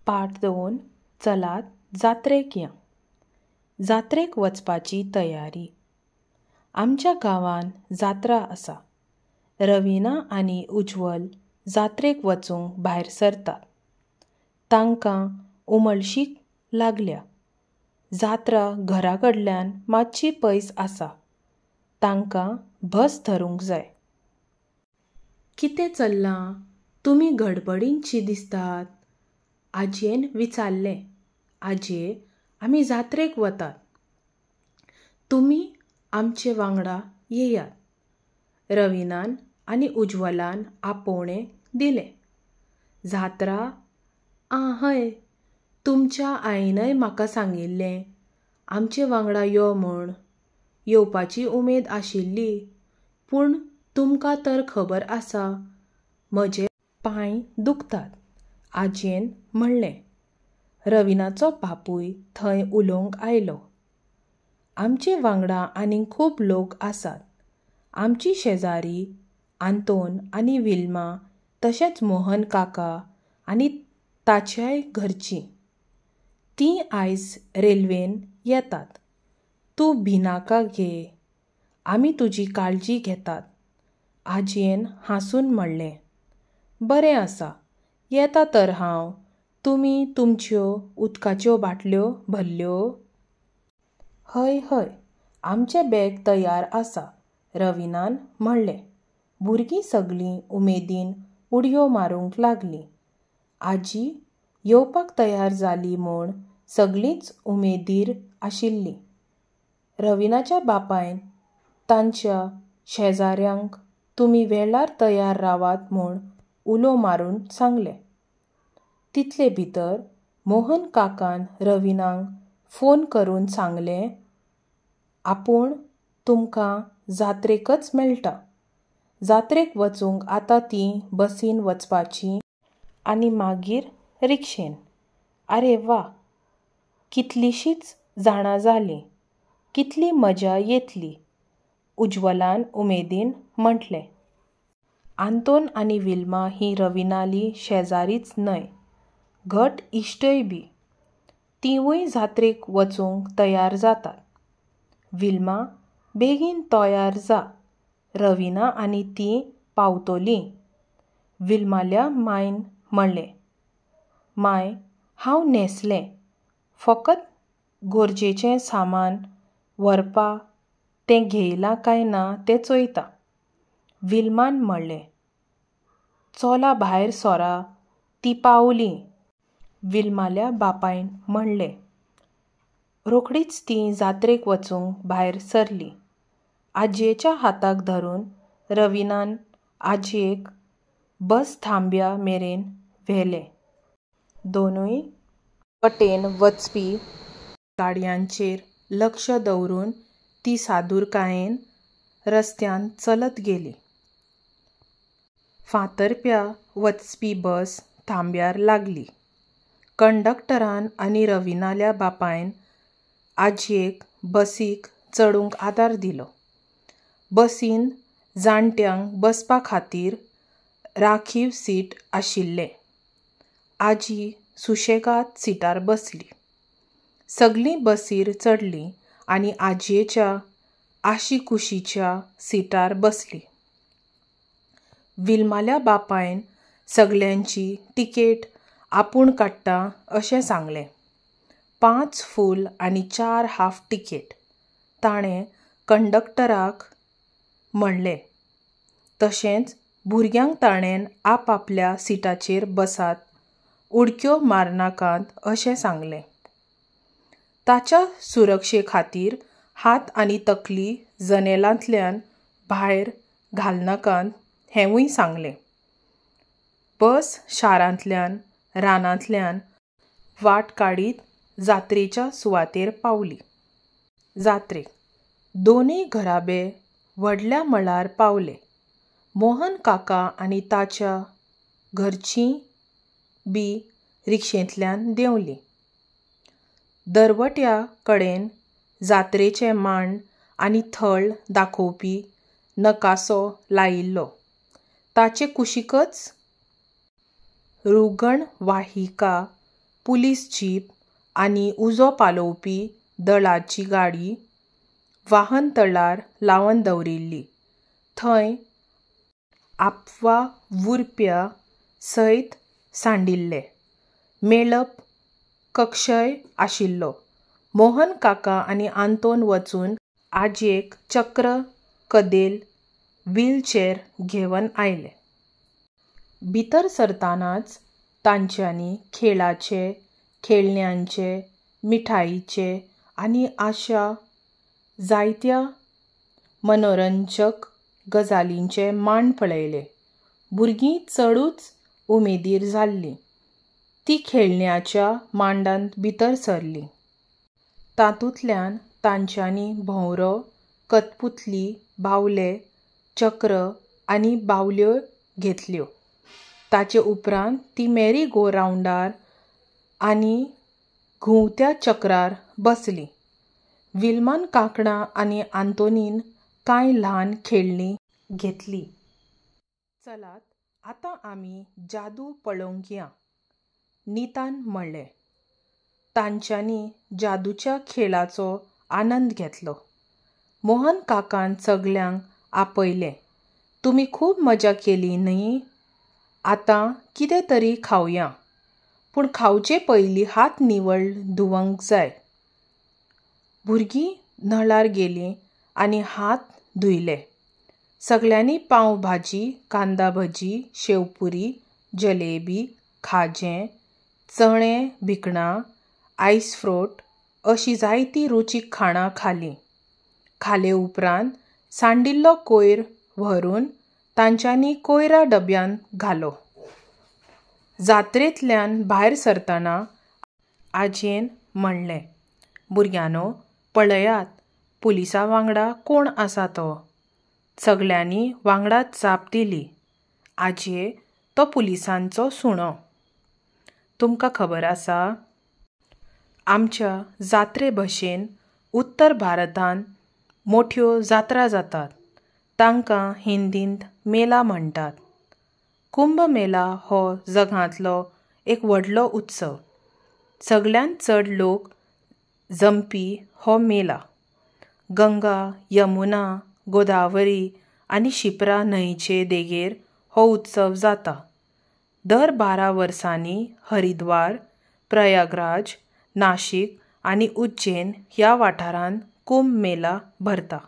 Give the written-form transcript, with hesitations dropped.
पार्ट 2 चलात जात्रेक या. जात्रेक वचपाची तयारी. आमच्या गांवान जात्रा आसा. रविना आनी उज्वल जात्रेक वचूंक भायर सरतात. तांकां उमळशीक लागल्या. जात्रा घरा कडल्यान मातशी पयस आसा. तांकां बस धरूंक जाय. कितें चल्लां? तुमी गडबडीनशी दिसतात. आजयेन विचारलें. आजये, आमी जात्रेक वतात. तुमी आमचे वांगडा येयात. रविनान आनी उज्वलान आपोवणें दिलें. जात्रा? हय, तुमच्या आईनय म्हाका सांगिल्लें आमचे वांगडा यो म्हूण. येवपाची उमेद आशिल्ली, पूण तुमकां तर खबर आसा म्हजे पांय दुखतात, आजयेन म्हणलें. रविनाचो बापूय थंय उलोवंक आयलो. आमचे वांगडा आनीक खूब लोक आसात. आमची शेजारी आंतोन आनी विल्मा, तशेंच मोहन काका आनी ताच्याय घरचीं. तीं आयज रेल्वेन येतात. तूं भिनाका घे. आमी तुजी काळजी घेतात, आजयेन हांसून म्हणलें. बरें आसा, येता तर हांव. तुमी तुमच्यो उदकाच्यो बाटल्यो भरल्यो? हय हय, आमचें बॅग तयार आसा, रविनान म्हणलें. भुरगीं सगळीं उमेदीन उडयो मारूंक लागलीं. आजी येवपाक तयार जाली म्हूण सगळींच उमेदीर आशिल्लीं. रविनाच्या बापायन तांच्या शेजाऱ्यांक तुमी वेळार तयार रावात म्हूण उलो मारून सांगलें. तितले भितर मोहन काकान रविनाक फोन करून सांगलें, आपूण तुमकां जात्रेकच मेळटा. जात्रेक वचूंक आतां तीं बसीन वचपाचीं आनी मागीर रिक्षेन. आरे वा, कितलींशींच जाणां जालीं. कितली मजा येतली, उज्वलान उमेदीन म्हटलें. आंतोन आनी विल्मा हीं रविनालीं शेजारीच न्हय, घट इश्टय बी. तिवूय जात्रेक वचूंक तयार जातात. विल्मा, बेगीन तयार जा. रविना आनी तीं पावतलीं. विल्माल्या मायन म्हणलें. माय, हांव न्हेसलें. फकत गरजेचें सामान व्हरपा तें घेयलां काय ना तें चोयतां. विल्मान म्हणलें. चला भायर सरा, तीं पावलीं, विल्माल्या बापायन म्हणलें. रोखडीच तीं जात्रेक वचूंक भायर सरलीं. आजयेच्या हाताक धरून रविनान आजयेक बस थांब्या मेरेन व्हेलें. दोनूय वटेन वचपी गाडयांचेर लक्ष दवरून तीं सादूरकायेन रस्त्यान चलत गेलीं. फातर्प्या वचपी बस थांब्यार लागली. कंडक्टरान आनी रविनाल्या बापायन आजयेक बसीक चडूंक आदार दिलो. बसीन जाणट्यांक बसपा खातीर राखीव सीट आशिल्लें. आजी सुशेगाद सिटार बसली. सगळीं बसीर चडलीं आनी आजयेच्या आशिकुशीच्या सिटार बसलीं. विल्माल्या बापायन सगळ्यांची तिकेट आपूण काडटा अशें सांगलें. 5 फूल आनी 4 हाफ तिकेट, ताणें कंडक्टराक म्हणलें. तशेंच भुरग्यांक ताणें आपआपल्या सिटाचेर बसात, उडक्यो मारनाकात अशें सांगलें. ताच्या सुरक्षे खातीर हात आनी तकली जनेलांतल्यान भायर घालनाकात हेंवूय सांगलें. बस शारांतल्यान रानांतल्यान वाट काडीत जात्रेच्या सुवातेर पावली. जात्रेक दोनूय घराबे व्हडल्या मळार पावले. मोहन काका आनी ताच्या घरचीं बी रिक्षेंतल्यान देंवलीं. दरवट्या कडेन जात्रेचें मांड आनी थळ दाखोवपी नकासो लायिल्लो. ताचे कुशीकच रुगणवाहिका पुलीस जीप आनी उजो पालोवपी दळाची गाडी वाहन तळार लावन दवरिल्ली. थंय आपवा उरप्या सयत सांडिल्ले. मेळप कक्षय आशिल्लो. मोहन काका आनी आंतोन वचून आजयेक चक्र कदेल व्हीलचेर घेवन आयले. भितर सरतानाच तांच्यांनी खेळाचे, खेळण्यांचे, मिठाईचे आनी अशा जायत्या मनोरंजक गजालींचे मांड पळयले. भुरगीं चडूच उमेदीर जाल्लीं. ती खेळण्याच्या मांडांत भितर सरलीं. तातूंतल्यान तांच्यांनी भोंवरो, कठपुतली, बावले, चक्र आनी बावल्यो घेतल्यो. ताचे उपरांत ती मॅरी गो रावंडार आनी घुंवत्या चक्रार बसलीं. विल्मान काकडा आनी आंतोनीन कांय ल्हान खेळणीं घेतलीं. चलात आतां आमी जादू पळोवंक या, नीतान म्हणलें. तांच्यांनी जादूच्या खेळाचो आनंद घेतलो. मोहन काकान सगळ्यांक आपयलें. तुमी खूब मजा केली न्ही? आतां कितें तरी खावया, पूण खावचे पयलीं हात निवळ धुवंक जाय. भुरगीं नळार गेलीं आनी हात धुयले. सगळ्यांनी पाव भाजी, कांदा भजी, शेवपुरी, जलेबी, खाजें, चणे भिकणां, आयस फ्रूट अशीं जायतीं रुचीक खाणां खालीं. खाले उपरांत सांडिल्लो कोयर व्हरून तांच्यांनी कोयरा डब्यांत घालो. जात्रेंतल्यान भायर सरतना आजयेन म्हणलें, भुरग्यांनो, पळयात, पुलिसा वांगडा कोण आसा तो. सगळ्यांनी वांगडाच जाप दिली. आजये, तो पुलिसांचो सुणो. तुमकां खबर आसा? आमच्या जात्रे भशेन उत्तर भारतांत मोठ्यो जात्रा जातात. तांकां हिंदींत मेला म्हणटात. कुंभ मेला हो जगांतलो एक व्हडलो उत्सव. सगळ्यांत चड लोक जमपी हो मेला. गंगा, यमुना, गोदावरी आनी शिप्रा न्हंयचे देगेर हो उत्सव जाता. दर 12 वर्सांनी हरिद्वार, प्रयागराज, नाशिक आनी उज्जैन ह्या वाठारांत कुंभ मेला भरता.